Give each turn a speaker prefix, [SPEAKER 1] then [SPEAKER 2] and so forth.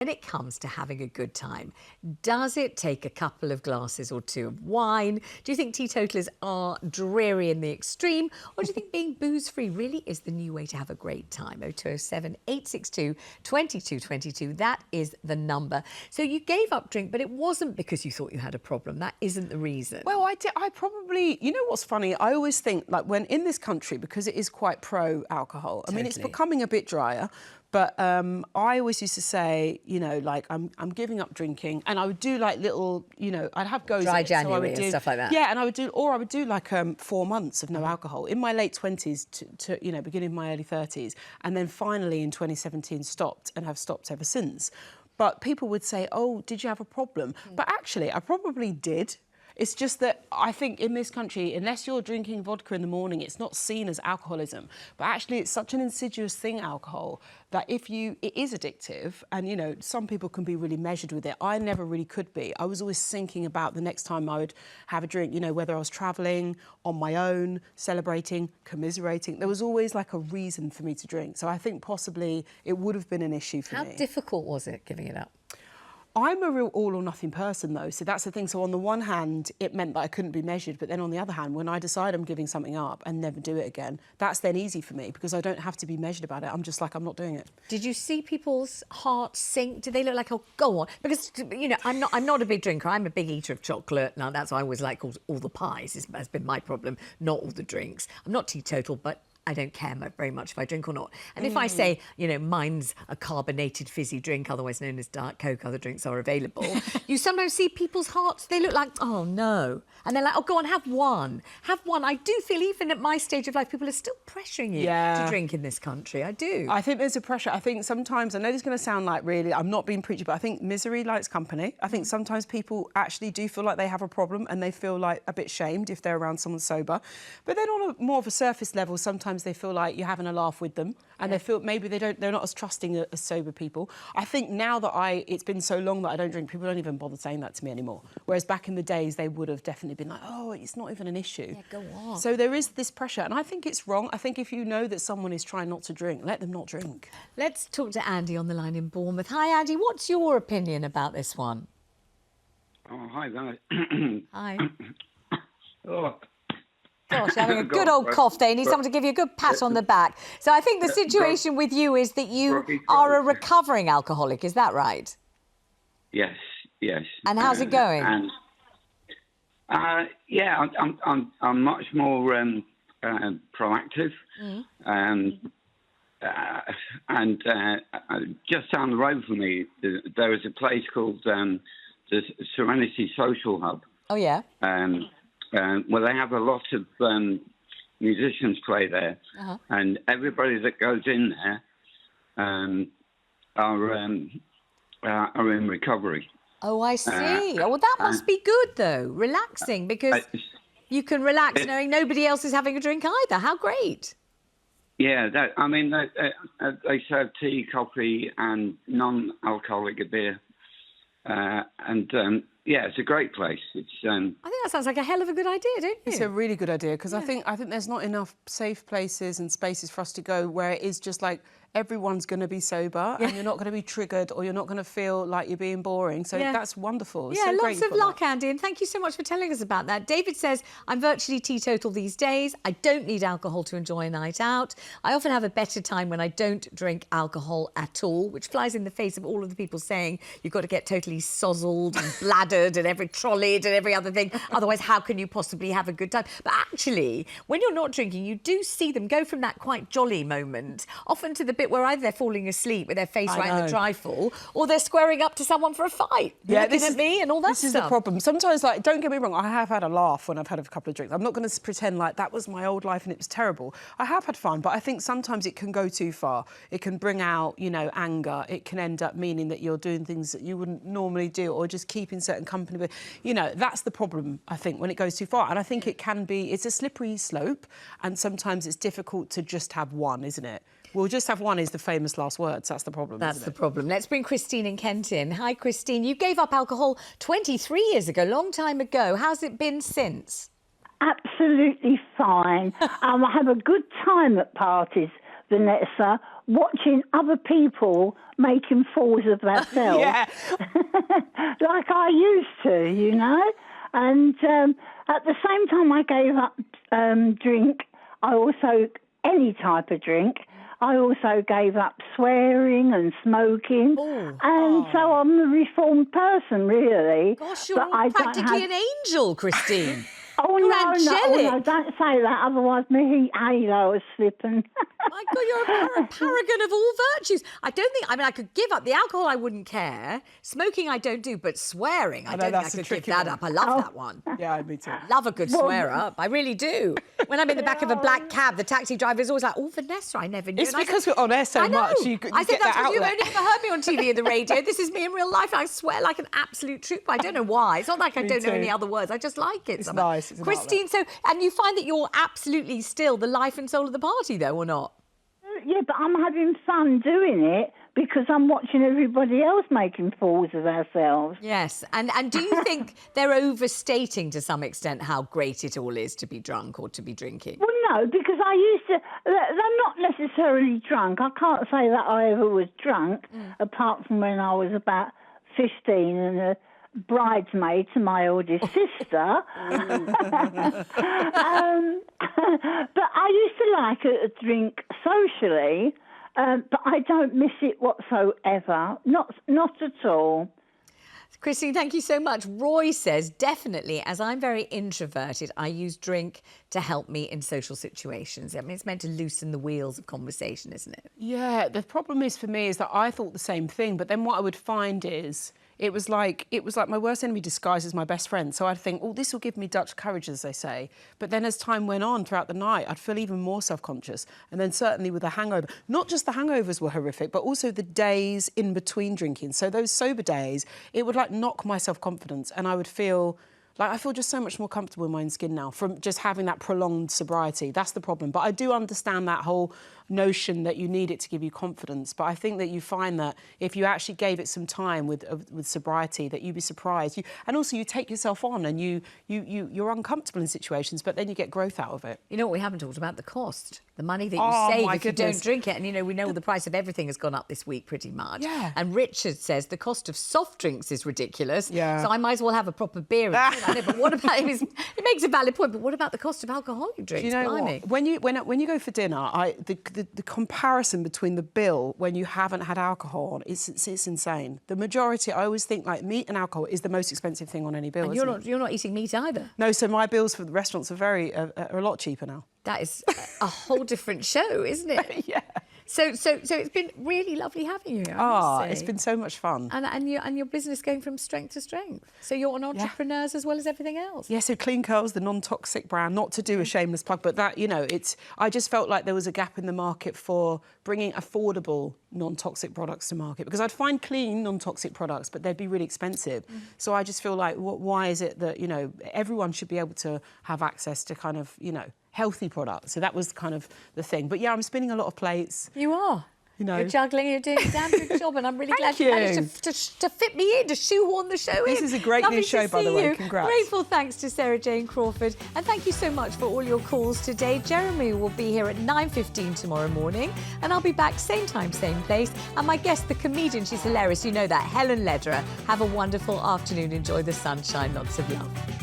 [SPEAKER 1] When it comes to having a good time, does it take a couple of glasses or two of wine? Do you think teetotalers are dreary in the extreme? Or do you think being booze-free really is the new way to have a great time? 0207 862 2222, that is the number. So you gave up drink, but it wasn't because you thought you had a problem. That isn't the reason.
[SPEAKER 2] Well, I probably, you know what's funny? I always think, like, when in this country, because it is quite pro-alcohol, I mean, it's becoming a bit drier. But I always used to say, you know, like, I'm giving up drinking, and I would do like little, you know, I'd have goes.
[SPEAKER 1] Dry
[SPEAKER 2] at it.
[SPEAKER 1] January
[SPEAKER 2] so I would do,
[SPEAKER 1] and stuff like that.
[SPEAKER 2] Yeah, and I would do like 4 months of no alcohol in my late 20s to you know, beginning of my early 30s, and then finally in 2017 stopped and have stopped ever since. But people would say, oh, did you have a problem? But actually, I probably did. It's just that I think in this country, unless you're drinking vodka in the morning, it's not seen as alcoholism. But actually, it's such an insidious thing, alcohol, that it is addictive. And, you know, some people can be really measured with it. I never really could be. I was always thinking about the next time I would have a drink, you know, whether I was travelling, on my own, celebrating, commiserating. There was always like a reason for me to drink. So I think possibly it would have been an issue for me.
[SPEAKER 1] How difficult was it giving it up?
[SPEAKER 2] I'm a real all-or-nothing person, though, so that's the thing. So on the one hand, it meant that I couldn't be measured, but then on the other hand, when I decide I'm giving something up and never do it again, that's then easy for me because I don't have to be measured about it. I'm just like, I'm not doing it.
[SPEAKER 1] Did you see people's hearts sink? Did they look like, oh, go on? Because, you know, I'm not a big drinker. I'm a big eater of chocolate. Now, that's why I always like all the pies. Has been my problem, not all the drinks. I'm not teetotal, but I don't care very much if I drink or not. And if I say, you know, mine's a carbonated fizzy drink, otherwise known as Diet Coke, other drinks are available, you sometimes see people's hearts, they look like, oh, no. And they're like, oh, go on, have one. Have one. I do feel even at my stage of life, people are still pressuring you to drink in this country. I do.
[SPEAKER 2] I think there's a pressure. I think sometimes, I know this is going to sound like really, I'm not being preachy, but I think misery likes company. I think sometimes people actually do feel like they have a problem and they feel like a bit shamed if they're around someone sober. But then on a more of a surface level, sometimes they feel like you're having a laugh with them and they feel maybe they're not as trusting as sober people. I think now that it's been so long that I don't drink, people don't even bother saying that to me anymore. Whereas back in the days, they would have definitely been like, oh, it's not even an issue.
[SPEAKER 1] Yeah, go on.
[SPEAKER 2] So there is this pressure, and I think it's wrong. I think if you know that someone is trying not to drink, let them not drink.
[SPEAKER 1] Let's talk to Andy on the line in Bournemouth. Hi, Andy. What's your opinion about this one?
[SPEAKER 3] Oh, hi there.
[SPEAKER 1] Hi.
[SPEAKER 3] Oh.
[SPEAKER 1] Gosh, having a good old cough there. You need someone to give you a good pat on the back. So I think the situation with you is that you are a recovering alcoholic. Is that right?
[SPEAKER 3] Yes, yes.
[SPEAKER 1] And how's it going?
[SPEAKER 3] Yeah, I'm much more proactive. And just down the road from me, there is a place called the Serenity Social Hub.
[SPEAKER 1] Oh, yeah?
[SPEAKER 3] Well, they have a lot of musicians play there, and everybody that goes in there are in recovery.
[SPEAKER 1] Oh, I see. Well, that must be good, though, relaxing, because you can relax knowing nobody else is having a drink either. How great.
[SPEAKER 3] Yeah, I mean, they serve tea, coffee, and non-alcoholic beer. Yeah, it's a great place. It's. I
[SPEAKER 1] think that sounds like a hell of a good idea, don't you?
[SPEAKER 2] It's a really good idea because I think there's not enough safe places and spaces for us to go where it is just like everyone's going to be sober and you're not going to be triggered or you're not going to feel like you're being boring. So that's wonderful. It's so great
[SPEAKER 1] lots of luck, Andy, and thank you so much for telling us about that. David says, I'm virtually teetotal these days. I don't need alcohol to enjoy a night out. I often have a better time when I don't drink alcohol at all, which flies in the face of all of the people saying you've got to get totally sozzled and bladdered and every trolleyed and every other thing. Otherwise, how can you possibly have a good time? But actually, when you're not drinking, you do see them go from that quite jolly moment, often to the bit where either they're falling asleep with their face right in the trifle, or they're squaring up to someone for a fight, looking at me and all that stuff.
[SPEAKER 2] This is the problem. Sometimes, like, don't get me wrong, I have had a laugh when I've had a couple of drinks. I'm not going to pretend like that was my old life and it was terrible. I have had fun, but I think sometimes it can go too far. It can bring out, you know, anger. It can end up meaning that you're doing things that you wouldn't normally do or just keeping certain company. But, you know, that's the problem, I think, when it goes too far. And I think it's a slippery slope, and sometimes it's difficult to just have one, isn't it? We'll just have one is the famous last words. That's the problem,
[SPEAKER 1] That's the problem. Let's bring Christine in Kent in. Hi, Christine. You gave up alcohol 23 years ago, long time ago. How's it been since?
[SPEAKER 4] Absolutely fine. I have a good time at parties, Vanessa, watching other people making fools of themselves.
[SPEAKER 2] Yeah.
[SPEAKER 4] Like I used to, you know. And at the same time I gave up drink, any type of drink, I also gave up swearing and smoking. So I'm a reformed person, really.
[SPEAKER 1] Gosh, you're
[SPEAKER 4] But I don't
[SPEAKER 1] practically
[SPEAKER 4] have-
[SPEAKER 1] an angel, Christine.
[SPEAKER 4] Oh,
[SPEAKER 1] You're
[SPEAKER 4] no,
[SPEAKER 1] angelic.
[SPEAKER 4] don't say that, otherwise my halo is slipping.
[SPEAKER 1] My God, you're a paragon of all virtues. I could give up the alcohol, I wouldn't care. Smoking, I don't do, but swearing, I don't think I
[SPEAKER 2] that's a
[SPEAKER 1] could give
[SPEAKER 2] tricky
[SPEAKER 1] that
[SPEAKER 2] one.
[SPEAKER 1] up. I love that one.
[SPEAKER 2] Yeah, me too.
[SPEAKER 1] Love a good swear up. I really do. When I'm in the back of a black cab, the taxi driver is always like, "Oh, Vanessa, I never knew."
[SPEAKER 2] It's
[SPEAKER 1] And I
[SPEAKER 2] because
[SPEAKER 1] said,
[SPEAKER 2] we're on air so
[SPEAKER 1] I know.
[SPEAKER 2] much. You
[SPEAKER 1] I said
[SPEAKER 2] get
[SPEAKER 1] that's
[SPEAKER 2] that
[SPEAKER 1] because you've
[SPEAKER 2] outlet.
[SPEAKER 1] only ever heard me on TV and the radio. This is me in real life. I swear like an absolute trooper. I don't know why. It's not like I don't know
[SPEAKER 2] too.
[SPEAKER 1] any other words. I just like it.
[SPEAKER 2] It's
[SPEAKER 1] somehow.
[SPEAKER 2] nice. It's an
[SPEAKER 1] Christine, and you find that you're absolutely still the life and soul of the party, though, or not?
[SPEAKER 4] Yeah, but I'm having fun doing it because I'm watching everybody else making fools of ourselves.
[SPEAKER 1] Yes, and do you think they're overstating to some extent how great it all is to be drunk or to be drinking?
[SPEAKER 4] Well, no, because I used to... They're not necessarily drunk. I can't say that I ever was drunk, apart from when I was about 15 and a bridesmaid to my oldest sister. But I used to like a drink socially, but I don't miss it whatsoever. Not at all.
[SPEAKER 1] Christine, thank you so much. Roy says, definitely, as I'm very introverted, I use drink to help me in social situations. I mean, it's meant to loosen the wheels of conversation, isn't it?
[SPEAKER 2] Yeah, the problem is for me is that I thought the same thing, but then what I would find is it was like my worst enemy disguised as my best friend. So I'd think, oh, this will give me Dutch courage, as they say. But then as time went on throughout the night, I'd feel even more self-conscious. And then certainly with the hangover, not just the hangovers were horrific, but also the days in between drinking. So those sober days, it would like knock my self-confidence, and I would feel... I feel just so much more comfortable in my own skin now from just having that prolonged sobriety. That's the problem. But I do understand that whole notion that you need it to give you confidence. But I think that you find that if you actually gave it some time with sobriety, that you'd be surprised. And also you take yourself on and you're uncomfortable in situations, but then you get growth out of it.
[SPEAKER 1] You know what we haven't talked about? The cost. The money that you save if you don't drink it. And, you know, we know the price of everything has gone up this week pretty much.
[SPEAKER 2] Yeah.
[SPEAKER 1] And Richard says the cost of soft drinks is ridiculous.
[SPEAKER 2] Yeah.
[SPEAKER 1] So I might as well have a proper beer. I know, but what about... He makes a valid point, but what about the cost of alcoholic drinks?
[SPEAKER 2] Do you know
[SPEAKER 1] Blimey.
[SPEAKER 2] what? When you go for dinner, the comparison between the bill when you haven't had alcohol on, it's insane. The majority, I always think, like, meat and alcohol is the most expensive thing on any bill.
[SPEAKER 1] And you're not eating meat either.
[SPEAKER 2] No, so my bills for the restaurants are a lot cheaper now.
[SPEAKER 1] That is a whole different show, isn't it?
[SPEAKER 2] Yeah.
[SPEAKER 1] So it's been really lovely having you here. I must say.
[SPEAKER 2] It's been so much fun.
[SPEAKER 1] And your business going from strength to strength. So you're an entrepreneur as well as everything else.
[SPEAKER 2] Yeah, so Clean Curls, the non-toxic brand, not to do a shameless plug, but that, you know, I just felt like there was a gap in the market for bringing affordable non-toxic products to market, because I'd find clean non-toxic products, but they'd be really expensive. So I just feel like, why is it that, you know, everyone should be able to have access to kind of, you know, healthy products? So that was kind of the thing. But yeah, I'm spinning a lot of plates.
[SPEAKER 1] You are.
[SPEAKER 2] You know.
[SPEAKER 1] You're juggling, you're doing a damn good job, and I'm really glad
[SPEAKER 2] Thank
[SPEAKER 1] you managed to fit me in, to shoehorn the show in.
[SPEAKER 2] This is a great
[SPEAKER 1] Lovely
[SPEAKER 2] new show,
[SPEAKER 1] to
[SPEAKER 2] by the
[SPEAKER 1] see
[SPEAKER 2] way.
[SPEAKER 1] you.
[SPEAKER 2] Congrats.
[SPEAKER 1] Grateful thanks to Sarah Jane Crawford, and thank you so much for all your calls today. Jeremy will be here at 9:15 tomorrow morning, and I'll be back same time, same place. And my guest, the comedian, she's hilarious, you know that, Helen Lederer. Have a wonderful afternoon. Enjoy the sunshine. Lots of love.